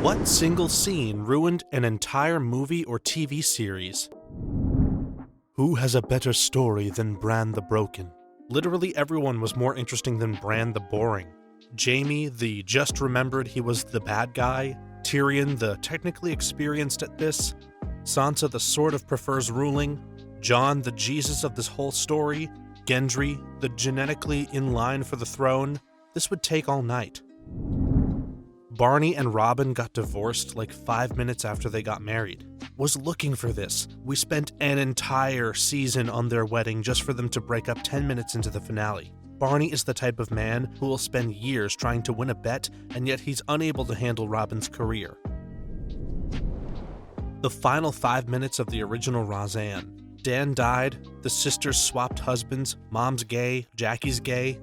What single scene ruined an entire movie or TV series? Who has a better story than Bran the Broken? Literally everyone was more interesting than Bran the Boring. Jaime, the just remembered he was the bad guy. Tyrion, the technically experienced at this. Sansa, the sort of prefers ruling. Jon, the Jesus of this whole story. Gendry, the genetically in line for the throne. This would take all night. Barney and Robin got divorced like 5 minutes after they got married. Was looking for this. We spent an entire season on their wedding just for them to break up 10 minutes into the finale. Barney is the type of man who will spend years trying to win a bet, and yet he's unable to handle Robin's career. The final 5 minutes of the original Roseanne. Dan died, the sisters swapped husbands, mom's gay, Jackie's gay.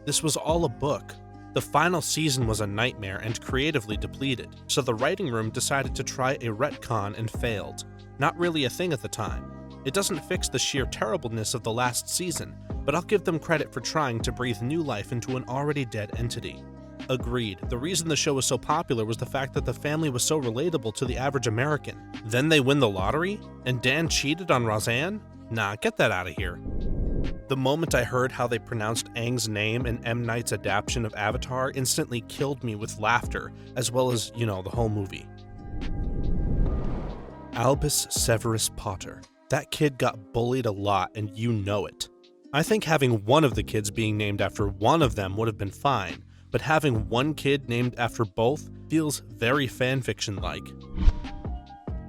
This was all a book. The final season was a nightmare and creatively depleted, so the writing room decided to try a retcon and failed. Not really a thing at the time. It doesn't fix the sheer terribleness of the last season, but I'll give them credit for trying to breathe new life into an already dead entity. Agreed, the reason the show was so popular was the fact that the family was so relatable to the average American. Then they win the lottery? And Dan cheated on Roseanne? Nah, get that out of here. The moment I heard how they pronounced Aang's name in M. Night's adaptation of Avatar instantly killed me with laughter, as well as, the whole movie. Albus Severus Potter. That kid got bullied a lot, and you know it. I think having one of the kids being named after one of them would have been fine, but having one kid named after both feels very fanfiction-like.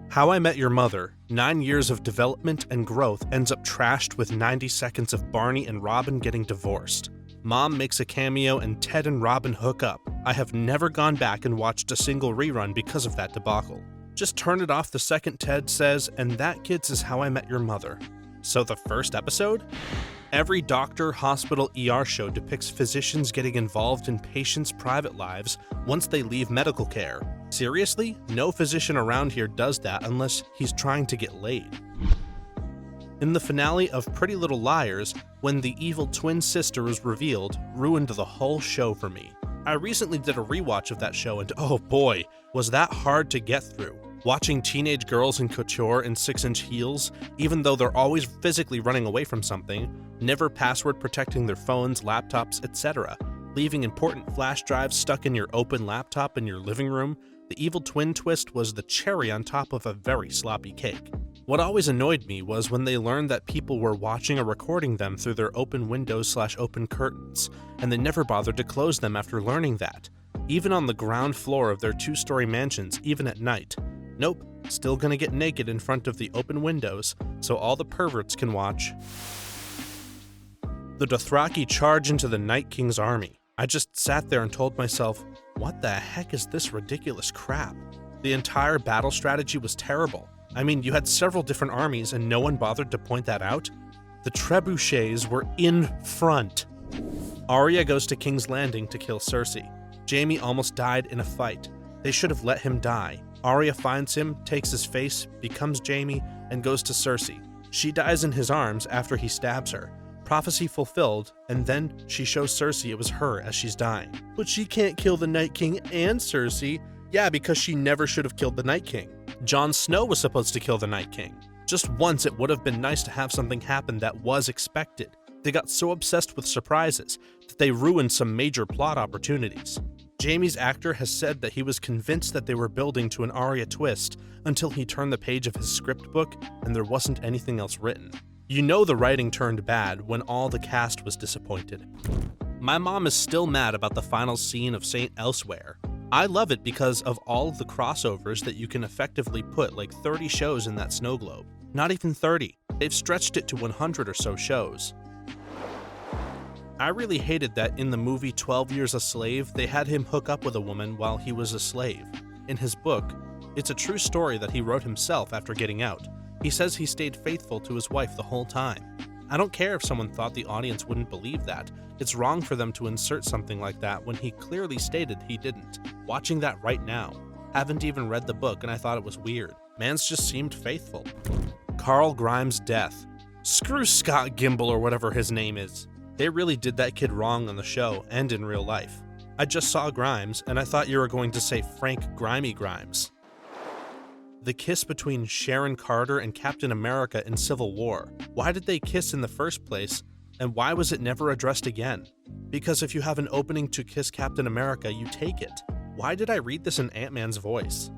How I Met Your Mother, 9 years of development and growth ends up trashed with 90 seconds of Barney and Robin getting divorced. Mom makes a cameo and Ted and Robin hook up. I have never gone back and watched a single rerun because of that debacle. Just turn it off the second Ted says, and that, kids, is How I Met Your Mother. So the first episode? Every doctor, hospital, ER show depicts physicians getting involved in patients' private lives once they leave medical care. Seriously? No physician around here does that unless he's trying to get laid. In the finale of Pretty Little Liars, when the evil twin sister was revealed, ruined the whole show for me. I recently did a rewatch of that show and oh boy, was that hard to get through. Watching teenage girls in couture and 6-inch heels, even though they're always physically running away from something, never password protecting their phones, laptops, etc., leaving important flash drives stuck in your open laptop in your living room, the evil twin twist was the cherry on top of a very sloppy cake. What always annoyed me was when they learned that people were watching or recording them through their open windows/open curtains, and they never bothered to close them after learning that. Even on the ground floor of their 2-story mansions, even at night. Nope, still gonna get naked in front of the open windows, so all the perverts can watch. The Dothraki charge into the Night King's army. I just sat there and told myself, what the heck is this ridiculous crap? The entire battle strategy was terrible. I mean, you had several different armies and no one bothered to point that out? The trebuchets were in front. Arya goes to King's Landing to kill Cersei. Jaime almost died in a fight. They should have let him die. Arya finds him, takes his face, becomes Jaime, and goes to Cersei. She dies in his arms after he stabs her. Prophecy fulfilled, and then she shows Cersei it was her as she's dying. But she can't kill the Night King and Cersei. Yeah, because she never should have killed the Night King. Jon Snow was supposed to kill the Night King. Just once it would have been nice to have something happen that was expected. They got so obsessed with surprises that they ruined some major plot opportunities. Jaime's actor has said that he was convinced that they were building to an Arya twist until he turned the page of his script book and there wasn't anything else written. You know the writing turned bad when all the cast was disappointed. My mom is still mad about the final scene of Saint Elsewhere. I love it because of all of the crossovers that you can effectively put like 30 shows in that snow globe. Not even 30. They've stretched it to 100 or so shows. I really hated that in the movie 12 Years a Slave, they had him hook up with a woman while he was a slave. In his book, it's a true story that he wrote himself after getting out. He says he stayed faithful to his wife the whole time. I don't care if someone thought the audience wouldn't believe that. It's wrong for them to insert something like that when he clearly stated he didn't. Watching that right now. Haven't even read the book and I thought it was weird. Man's just seemed faithful. Carl Grimes' death. Screw Scott Gimble or whatever his name is. They really did that kid wrong on the show and in real life. I just saw Grimes, and I thought you were going to say Frank Grimy Grimes. The kiss between Sharon Carter and Captain America in Civil War. Why did they kiss in the first place, and why was it never addressed again? Because if you have an opening to kiss Captain America, you take it. Why did I read this in Ant-Man's voice?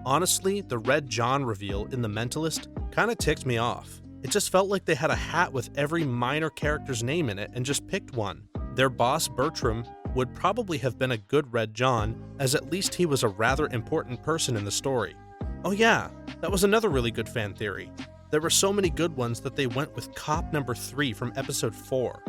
Honestly, the Red John reveal in The Mentalist kinda ticked me off. It just felt like they had a hat with every minor character's name in it and just picked one. Their boss, Bertram, would probably have been a good Red John, as at least he was a rather important person in the story. Oh yeah, that was another really good fan theory. There were so many good ones that they went with Cop number 3 from episode 4.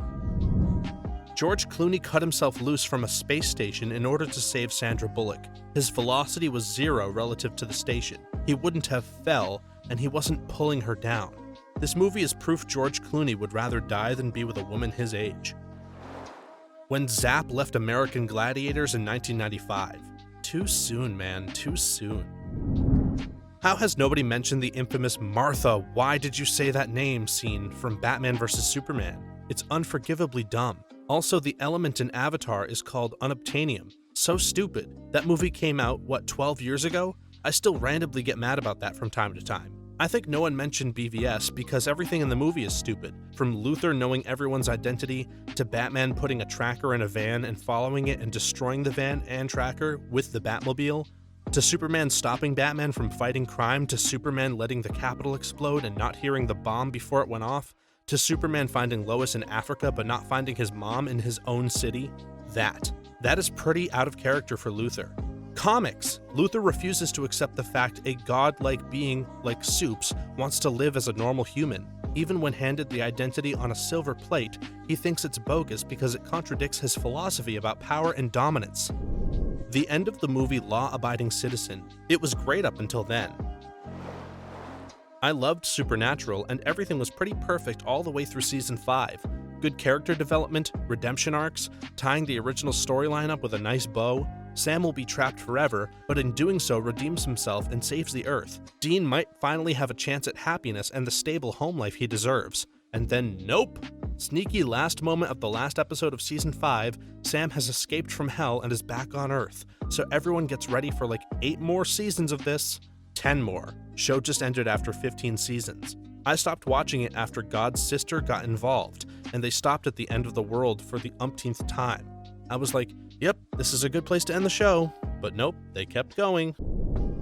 George Clooney cut himself loose from a space station in order to save Sandra Bullock. His velocity was 0 relative to the station. He wouldn't have fell, and he wasn't pulling her down. This movie is proof George Clooney would rather die than be with a woman his age. When Zapp left American Gladiators in 1995. Too soon, man, too soon. How has nobody mentioned the infamous Martha, why did you say that name scene from Batman vs. Superman? It's unforgivably dumb. Also, the element in Avatar is called unobtainium. So stupid. That movie came out, 12 years ago? I still randomly get mad about that from time to time. I think no one mentioned BVS because everything in the movie is stupid. From Luthor knowing everyone's identity, to Batman putting a tracker in a van and following it and destroying the van and tracker with the Batmobile, to Superman stopping Batman from fighting crime, to Superman letting the Capitol explode and not hearing the bomb before it went off, to Superman finding Lois in Africa but not finding his mom in his own city. That is pretty out of character for Luthor. Comics. Luthor refuses to accept the fact a godlike being like Supes wants to live as a normal human. Even when handed the identity on a silver plate, he thinks it's bogus because it contradicts his philosophy about power and dominance. The end of the movie Law-Abiding Citizen. It was great up until then. I loved Supernatural, and everything was pretty perfect all the way through season 5. Good character development, redemption arcs, tying the original storyline up with a nice bow. Sam will be trapped forever, but in doing so redeems himself and saves the Earth. Dean might finally have a chance at happiness and the stable home life he deserves. And then nope! Sneaky last moment of the last episode of season 5, Sam has escaped from hell and is back on Earth. So everyone gets ready for like 8 more seasons of this. 10 more. Show just ended after 15 seasons. I stopped watching it after God's sister got involved, and they stopped at the end of the world for the umpteenth time. I was like, yep, this is a good place to end the show. But nope, they kept going.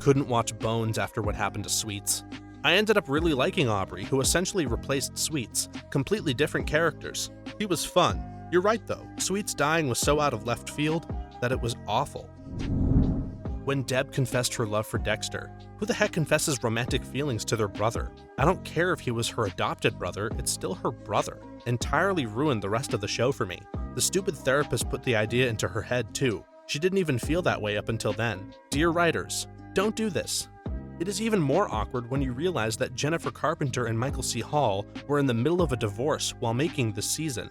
Couldn't watch Bones after what happened to Sweets. I ended up really liking Aubrey, who essentially replaced Sweets. Completely different characters. He was fun. You're right though, Sweets dying was so out of left field that it was awful. When Deb confessed her love for Dexter, who the heck confesses romantic feelings to their brother? I don't care if he was her adopted brother, it's still her brother. Entirely ruined the rest of the show for me. The stupid therapist put the idea into her head too. She didn't even feel that way up until then. Dear writers, don't do this. It is even more awkward when you realize that Jennifer Carpenter and Michael C. Hall were in the middle of a divorce while making this season.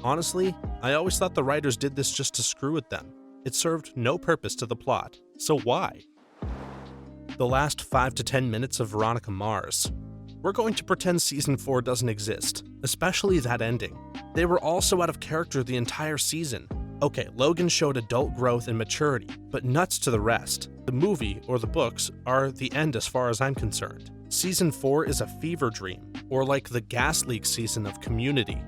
Honestly, I always thought the writers did this just to screw with them. It served no purpose to the plot, so why? The last 5 to 10 minutes of Veronica Mars. We're going to pretend season 4 doesn't exist, especially that ending. They were all so out of character the entire season. Okay, Logan showed adult growth and maturity, but nuts to the rest. The movie, or the books, are the end as far as I'm concerned. Season 4 is a fever dream, or like the gas leak season of Community.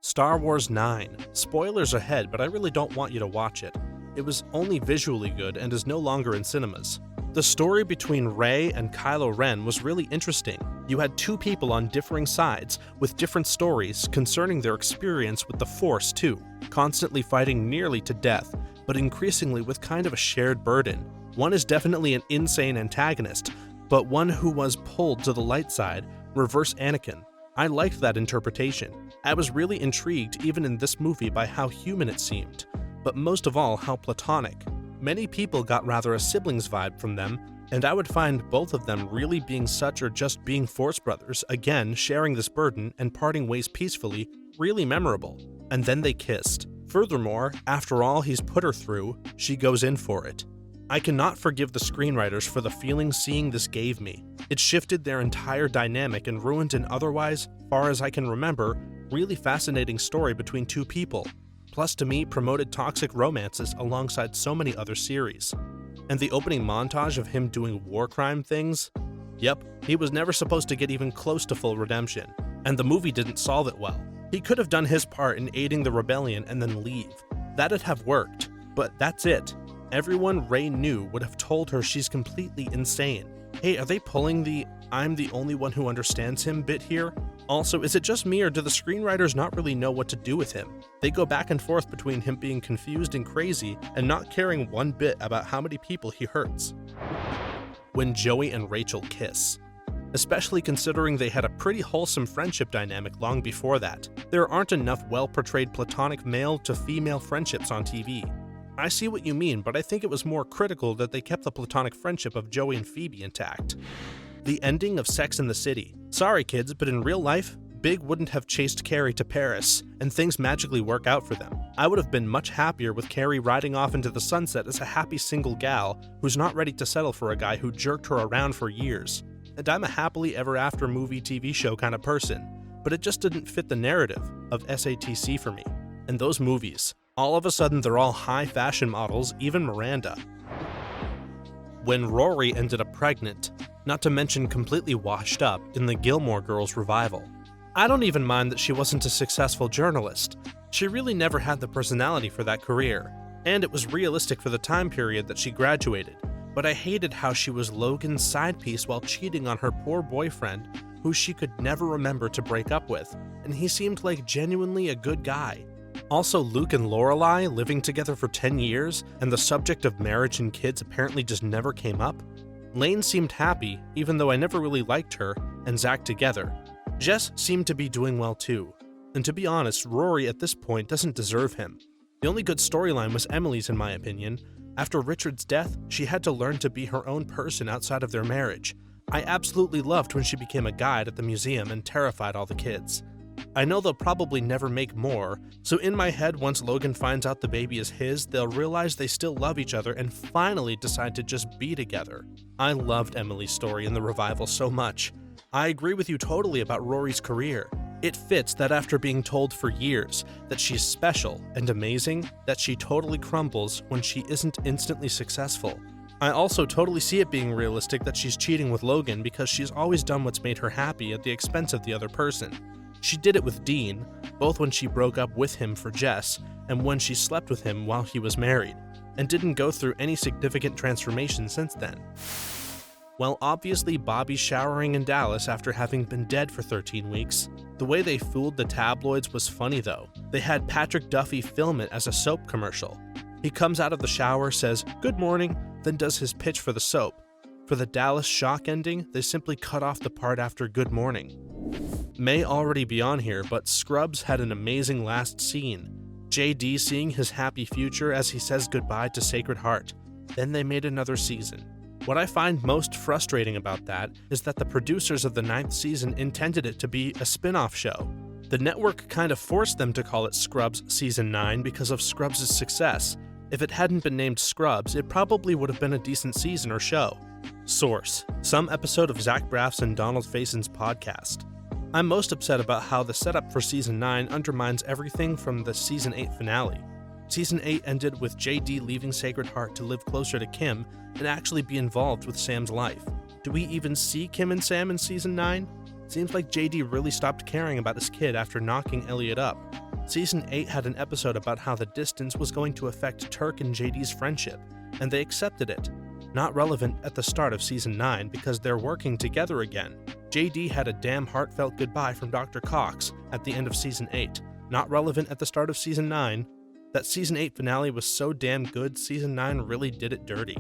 Star Wars 9. Spoilers ahead, but I really don't want you to watch it. It was only visually good and is no longer in cinemas. The story between Rey and Kylo Ren was really interesting. You had 2 people on differing sides, with different stories concerning their experience with the Force too, constantly fighting nearly to death, but increasingly with kind of a shared burden. One is definitely an insane antagonist, but one who was pulled to the light side, reverse Anakin. I liked that interpretation. I was really intrigued even in this movie by how human it seemed, but most of all how platonic. Many people got rather a siblings vibe from them, and I would find both of them really being such or just being Force brothers, again sharing this burden and parting ways peacefully, really memorable. And then they kissed. Furthermore, after all he's put her through, she goes in for it. I cannot forgive the screenwriters for the feeling seeing this gave me. It shifted their entire dynamic and ruined an otherwise, far as I can remember, really fascinating story between 2 people. Plus, to me, promoted toxic romances alongside so many other series. And the opening montage of him doing war crime things? Yep, he was never supposed to get even close to full redemption, and the movie didn't solve it well. He could have done his part in aiding the rebellion and then leave. That'd have worked, but that's it. Everyone Rey knew would have told her she's completely insane. Hey, are they pulling the "I'm the only one who understands him" bit here? Also, is it just me or do the screenwriters not really know what to do with him? They go back and forth between him being confused and crazy and not caring one bit about how many people he hurts. When Joey and Rachel kiss. Especially considering they had a pretty wholesome friendship dynamic long before that. There aren't enough well-portrayed platonic male-to-female friendships on TV. I see what you mean, but I think it was more critical that they kept the platonic friendship of Joey and Phoebe intact. The ending of Sex and the City. Sorry kids, but in real life, Big wouldn't have chased Carrie to Paris, and things magically work out for them. I would have been much happier with Carrie riding off into the sunset as a happy single gal who's not ready to settle for a guy who jerked her around for years. And I'm a happily ever after movie TV show kind of person, but it just didn't fit the narrative of SATC for me. And those movies, all of a sudden they're all high fashion models, even Miranda. When Rory ended up pregnant, not to mention completely washed up in the Gilmore Girls revival. I don't even mind that she wasn't a successful journalist. She really never had the personality for that career, and it was realistic for the time period that she graduated, but I hated how she was Logan's side piece while cheating on her poor boyfriend, who she could never remember to break up with, and he seemed like genuinely a good guy. Also, Luke and Lorelai living together for 10 years, and the subject of marriage and kids apparently just never came up. Lane seemed happy, even though I never really liked her, and Zach together. Jess seemed to be doing well too. And to be honest, Rory at this point doesn't deserve him. The only good storyline was Emily's in my opinion. After Richard's death, she had to learn to be her own person outside of their marriage. I absolutely loved when she became a guide at the museum and terrified all the kids. I know they'll probably never make more, so in my head once Logan finds out the baby is his, they'll realize they still love each other and finally decide to just be together. I loved Emily's story in the revival so much. I agree with you totally about Rory's career. It fits that after being told for years that she's special and amazing, that she totally crumbles when she isn't instantly successful. I also totally see it being realistic that she's cheating with Logan because she's always done what's made her happy at the expense of the other person. She did it with Dean, both when she broke up with him for Jess and when she slept with him while he was married, and didn't go through any significant transformation since then. Well, obviously Bobby's showering in Dallas after having been dead for 13 weeks. The way they fooled the tabloids was funny though. They had Patrick Duffy film it as a soap commercial. He comes out of the shower, says, "Good morning," then does his pitch for the soap. For the Dallas shock ending, they simply cut off the part after "Good morning." May already be on here, but Scrubs had an amazing last scene. JD seeing his happy future as he says goodbye to Sacred Heart. Then they made another season. What I find most frustrating about that is that the producers of the 9th season intended it to be a spin-off show. The network kind of forced them to call it Scrubs Season 9 because of Scrubs' success. If it hadn't been named Scrubs, it probably would have been a decent season or show. Source: some episode of Zach Braff's and Donald Faison's podcast. I'm most upset about how the setup for Season 9 undermines everything from the Season 8 finale. Season 8 ended with JD leaving Sacred Heart to live closer to Kim and actually be involved with Sam's life. Do we even see Kim and Sam in Season 9? Seems like JD really stopped caring about his kid after knocking Elliot up. Season 8 had an episode about how the distance was going to affect Turk and JD's friendship, and they accepted it. Not relevant at the start of Season 9 because they're working together again. JD had a damn heartfelt goodbye from Dr. Cox at the end of Season 8. Not relevant at the start of Season 9. That Season 8 finale was so damn good, Season 9 really did it dirty.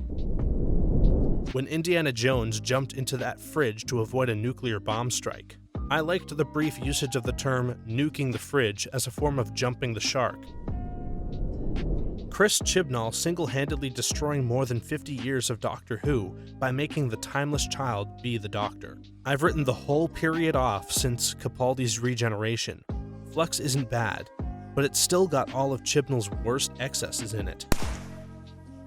When Indiana Jones jumped into that fridge to avoid a nuclear bomb strike. I liked the brief usage of the term nuking the fridge as a form of jumping the shark. Chris Chibnall single-handedly destroying more than 50 years of Doctor Who by making the timeless child be the Doctor. I've written the whole period off since Capaldi's regeneration. Flux isn't bad, but it's still got all of Chibnall's worst excesses in it.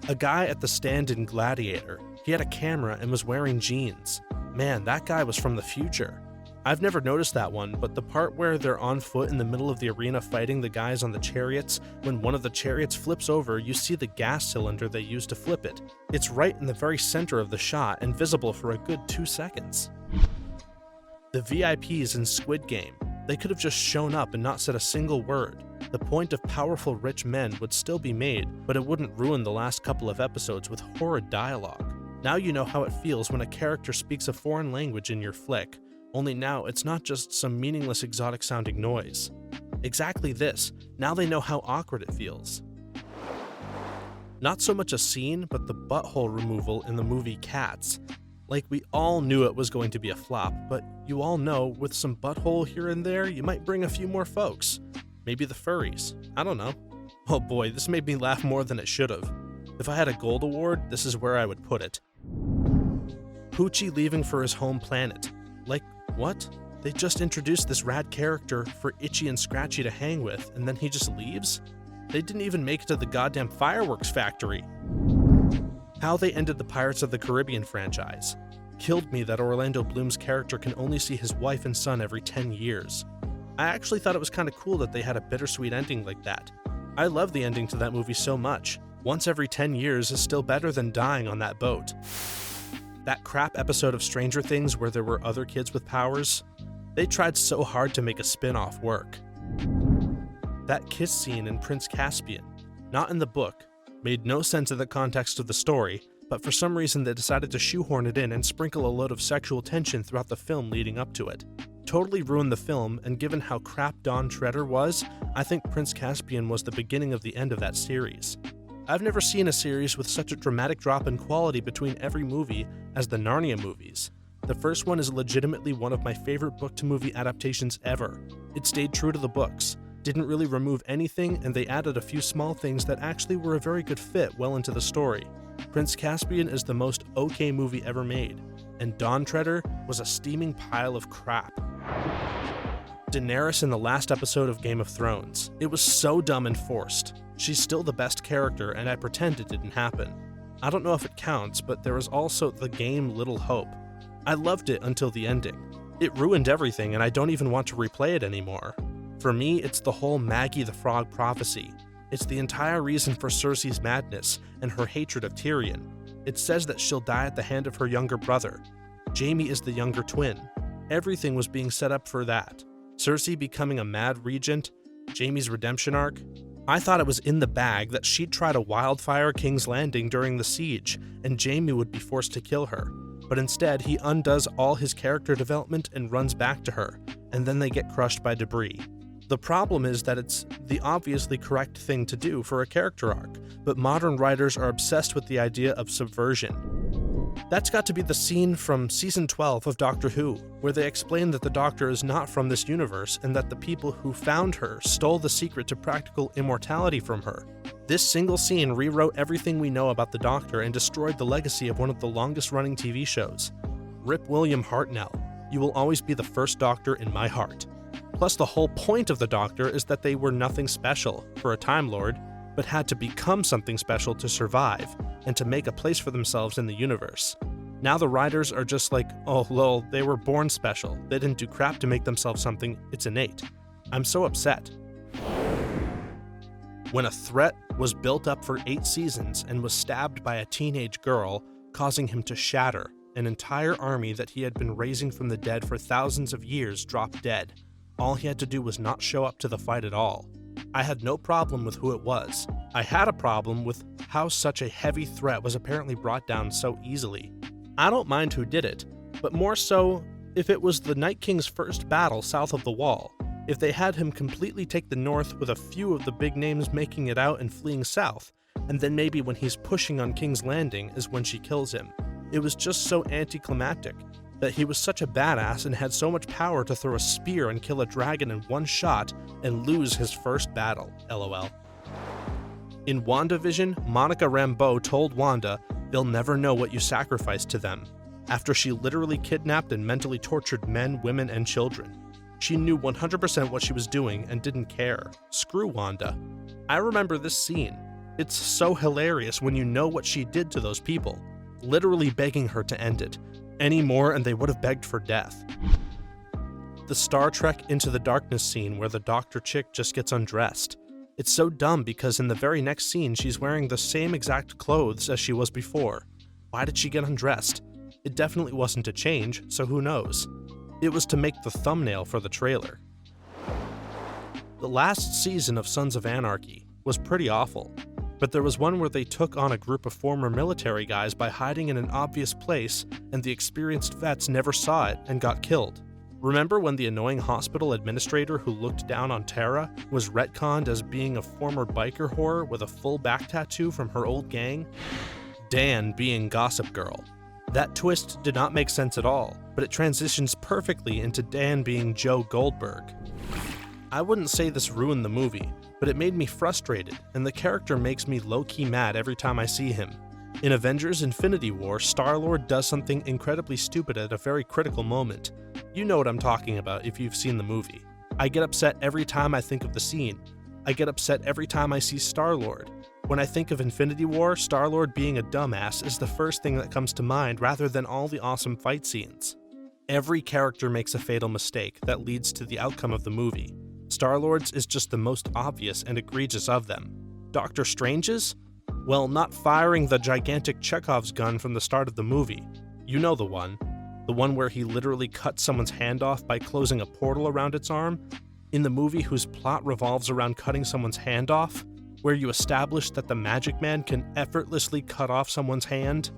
A guy at the stand in Gladiator. He had a camera and was wearing jeans. Man, that guy was from the future. I've never noticed that one, but the part where they're on foot in the middle of the arena fighting the guys on the chariots, when one of the chariots flips over, you see the gas cylinder they used to flip it. It's right in the very center of the shot and visible for a good 2 seconds. The VIPs in Squid Game, they could have just shown up and not said a single word. The point of powerful rich men would still be made, but it wouldn't ruin the last couple of episodes with horrid dialogue. Now you know how it feels when a character speaks a foreign language in your flick. Only now, it's not just some meaningless exotic-sounding noise. Exactly this. Now they know how awkward it feels. Not so much a scene, but the butthole removal in the movie Cats. Like, we all knew it was going to be a flop, but you all know, with some butthole here and there, you might bring a few more folks. Maybe the furries. I don't know. Oh boy, this made me laugh more than it should have. If I had a gold award, this is where I would put it. Poochie leaving for his home planet. Like, what? They just introduced this rad character for Itchy and Scratchy to hang with, and then he just leaves? They didn't even make it to the goddamn fireworks factory. How they ended the Pirates of the Caribbean franchise. Killed me that Orlando Bloom's character can only see his wife and son every 10 years. I actually thought it was kind of cool that they had a bittersweet ending like that. I love the ending to that movie so much. Once every 10 years is still better than dying on that boat. That crap episode of Stranger Things where there were other kids with powers, they tried so hard to make a spin-off work. That kiss scene in Prince Caspian, not in the book, made no sense in the context of the story, but for some reason they decided to shoehorn it in and sprinkle a load of sexual tension throughout the film leading up to it. Totally ruined the film, and given how crap Don Treader was, I think Prince Caspian was the beginning of the end of that series. I've never seen a series with such a dramatic drop in quality between every movie as the Narnia movies. The first one is legitimately one of my favorite book-to-movie adaptations ever. It stayed true to the books, didn't really remove anything, and they added a few small things that actually were a very good fit well into the story. Prince Caspian is the most okay movie ever made, and Don Treader was a steaming pile of crap. Daenerys in the last episode of Game of Thrones. It was so dumb and forced. She's still the best character, and I pretend it didn't happen. I don't know if it counts, but there was also the game Little Hope. I loved it until the ending. It ruined everything, and I don't even want to replay it anymore. For me, it's the whole Maggie the Frog prophecy. It's the entire reason for Cersei's madness and her hatred of Tyrion. It says that she'll die at the hand of her younger brother. Jaime is the younger twin. Everything was being set up for that. Cersei becoming a mad regent, Jaime's redemption arc. I thought it was in the bag that she'd try to wildfire King's Landing during the siege, and Jaime would be forced to kill her. But instead, he undoes all his character development and runs back to her, and then they get crushed by debris. The problem is that it's the obviously correct thing to do for a character arc, but modern writers are obsessed with the idea of subversion. That's got to be the scene from Season 12 of Doctor Who, where they explain that the Doctor is not from this universe and that the people who found her stole the secret to practical immortality from her. This single scene rewrote everything we know about the Doctor and destroyed the legacy of one of the longest-running TV shows. Rip William Hartnell, you will always be the first Doctor in my heart. Plus, the whole point of the Doctor is that they were nothing special for a Time Lord, but had to become something special to survive and to make a place for themselves in the universe. Now the writers are just like, oh lol, they were born special. They didn't do crap to make themselves something, it's innate. I'm so upset. When a threat was built up for 8 seasons and was stabbed by a teenage girl, causing him to shatter, an entire army that he had been raising from the dead for thousands of years dropped dead. All he had to do was not show up to the fight at all. I had no problem with who it was. I had a problem with how such a heavy threat was apparently brought down so easily. I don't mind who did it, but more so if it was the Night King's first battle south of the Wall, if they had him completely take the north with a few of the big names making it out and fleeing south, and then maybe when he's pushing on King's Landing is when she kills him. It was just so anticlimactic. That he was such a badass and had so much power to throw a spear and kill a dragon in one shot and lose his first battle, lol. In WandaVision, Monica Rambeau told Wanda they'll never know what you sacrificed to them, after she literally kidnapped and mentally tortured men, women, and children. She knew 100% what she was doing and didn't care. Screw Wanda. I remember this scene. It's so hilarious when you know what she did to those people, literally begging her to end it. Any more and they would have begged for death. The Star Trek Into the Darkness scene where the doctor chick just gets undressed. It's so dumb because in the very next scene she's wearing the same exact clothes as she was before. Why did she get undressed? It definitely wasn't to change, so who knows? It was to make the thumbnail for the trailer. The last season of Sons of Anarchy was pretty awful, but there was one where they took on a group of former military guys by hiding in an obvious place, and the experienced vets never saw it and got killed. Remember when the annoying hospital administrator who looked down on Tara was retconned as being a former biker whore with a full back tattoo from her old gang? Dan being Gossip Girl. That twist did not make sense at all, but it transitions perfectly into Dan being Joe Goldberg. I wouldn't say this ruined the movie, but it made me frustrated, and the character makes me low-key mad every time I see him. In Avengers Infinity War, Star-Lord does something incredibly stupid at a very critical moment. You know what I'm talking about if you've seen the movie. I get upset every time I think of the scene. I get upset every time I see Star-Lord. When I think of Infinity War, Star-Lord being a dumbass is the first thing that comes to mind rather than all the awesome fight scenes. Every character makes a fatal mistake that leads to the outcome of the movie. Star-Lord's is just the most obvious and egregious of them. Doctor Strange's? Well, not firing the gigantic Chekhov's gun from the start of the movie. You know the one. The one where he literally cut someone's hand off by closing a portal around its arm? In the movie whose plot revolves around cutting someone's hand off? Where you establish that the Magic Man can effortlessly cut off someone's hand?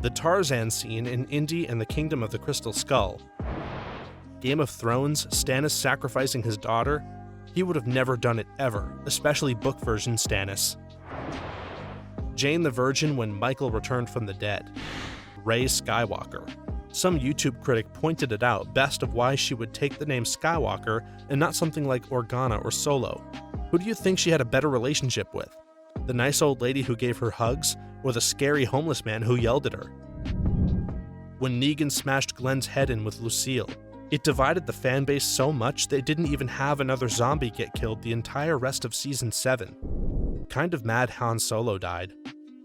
The Tarzan scene in Indy and the Kingdom of the Crystal Skull. Game of Thrones, Stannis sacrificing his daughter? He would have never done it ever, especially book version Stannis. Jane the Virgin when Michael returned from the dead. Rey Skywalker. Some YouTube critic pointed it out best of why she would take the name Skywalker and not something like Organa or Solo. Who do you think she had a better relationship with? The nice old lady who gave her hugs, or the scary homeless man who yelled at her? When Negan smashed Glenn's head in with Lucille, it divided the fanbase so much they didn't even have another zombie get killed the entire rest of Season 7. Kind of mad Han Solo died.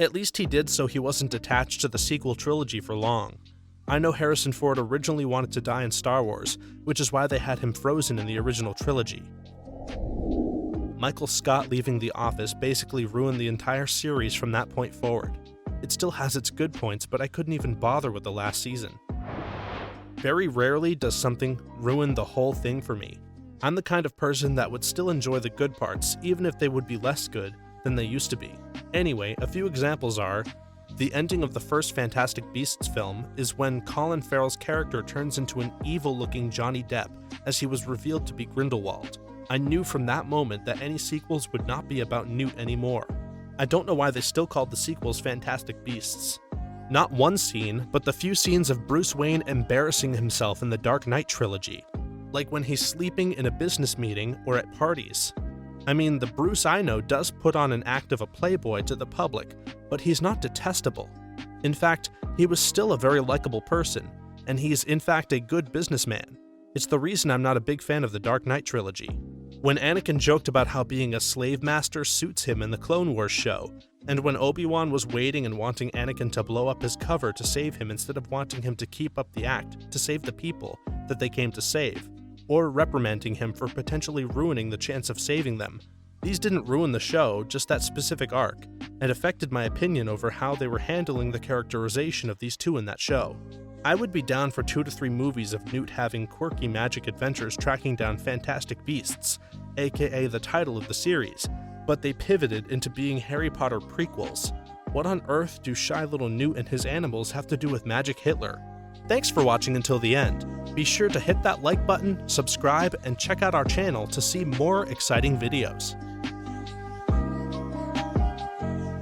At least he did so he wasn't attached to the sequel trilogy for long. I know Harrison Ford originally wanted to die in Star Wars, which is why they had him frozen in the original trilogy. Michael Scott leaving The Office basically ruined the entire series from that point forward. It still has its good points, but I couldn't even bother with the last season. Very rarely does something ruin the whole thing for me. I'm the kind of person that would still enjoy the good parts, even if they would be less good than they used to be. Anyway, a few examples are, the ending of the first Fantastic Beasts film is when Colin Farrell's character turns into an evil-looking Johnny Depp as he was revealed to be Grindelwald. I knew from that moment that any sequels would not be about Newt anymore. I don't know why they still called the sequels Fantastic Beasts. Not one scene, but the few scenes of Bruce Wayne embarrassing himself in the Dark Knight trilogy. Like when he's sleeping in a business meeting or at parties. I mean, the Bruce I know does put on an act of a playboy to the public, but he's not detestable. In fact, he was still a very likable person, and he's in fact a good businessman. It's the reason I'm not a big fan of the Dark Knight trilogy. When Anakin joked about how being a slave master suits him in the Clone Wars show, and when Obi-Wan was waiting and wanting Anakin to blow up his cover to save him instead of wanting him to keep up the act to save the people that they came to save, or reprimanding him for potentially ruining the chance of saving them. These didn't ruin the show, just that specific arc, and affected my opinion over how they were handling the characterization of these two in that show. I would be down for 2 to 3 movies of Newt having quirky magic adventures tracking down fantastic beasts, aka the title of the series, but they pivoted into being Harry Potter prequels. What on earth do shy little Newt and his animals have to do with Magic Hitler? Thanks for watching until the end. Be sure to hit that like button, subscribe, and check out our channel to see more exciting videos.